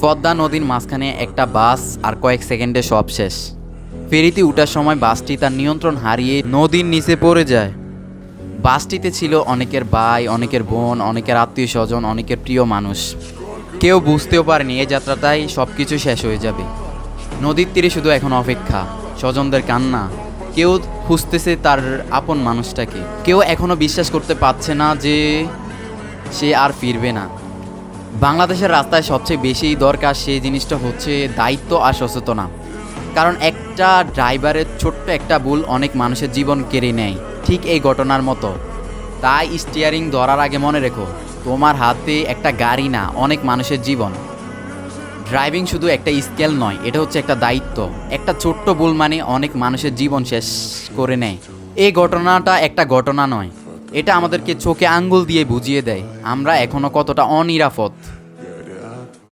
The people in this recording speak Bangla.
পদ্মা নদীর মাঝখানে একটা বাস আর কয়েক সেকেন্ডে সব শেষ। ফেরিতে ওঠার সময় বাসটি তার নিয়ন্ত্রণ হারিয়ে নদীর নিচে পড়ে যায়। বাসটিতে ছিল অনেকের ভাই, অনেকের বোন, অনেকের আত্মীয় স্বজন, অনেকের প্রিয় মানুষ। কেউ বুঝতেও পারেনি এই যাত্রাটাই সব কিছু শেষ হয়ে যাবে। নদীর তীরে শুধু এখন অপেক্ষা, স্বজনদের কান্না, কেউ খুঁজতেছে তার আপন মানুষটাকে, কেউ এখনো বিশ্বাস করতে পারছে না যে সে আর ফিরবে না। বাংলাদেশের রাস্তায় সবচেয়ে বেশি দরকার সেই জিনিসটা হচ্ছে দায়িত্ব আর সচেতনা। কারণ একটা ড্রাইভারের ছোট্ট একটা ভুল অনেক মানুষের জীবন কেড়ে নেয়, ঠিক এই ঘটনার মতো। তাই স্টিয়ারিং ধরার আগে মনে রেখো, তোমার হাতে একটা গাড়ি না, অনেক মানুষের জীবন। ড্রাইভিং শুধু একটা স্কেল নয়, এটা হচ্ছে একটা দায়িত্ব। একটা ছোট্ট ভুল মানে অনেক মানুষের জীবন শেষ করে নেয়। এই ঘটনাটা একটা ঘটনা নয়, এটা আমাদেরকে চোখে আঙ্গুল দিয়ে বুঝিয়ে দেয় আমরা এখনো কতটা অনিরাপদ।